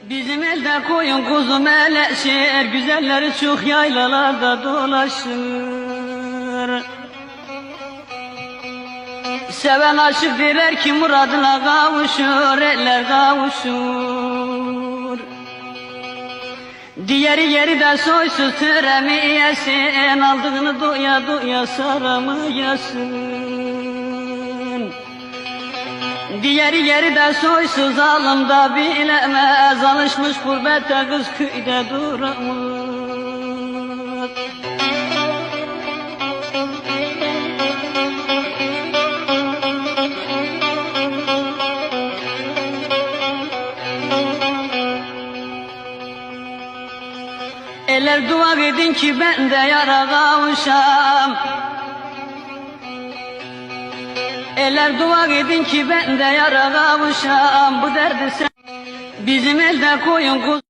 Bizim elde koyun kuzu meleşir, güzelleri çok yaylalarda dolaşır. Seven aşık diler ki muradına kavuşur, eller kavuşur. Diğeri yeri de soysuz türemeyesin, aldığını doya doya saramayasın. Diğeri yeri de soysuz alımda bilemez, alışmış gurbete kız köyde duramaz. Eller dua edin ki ben de yara kavuşam. Eller dua edin ki ben de yara kavuşam. Bu derdi sen bizim elde koyun kuzu.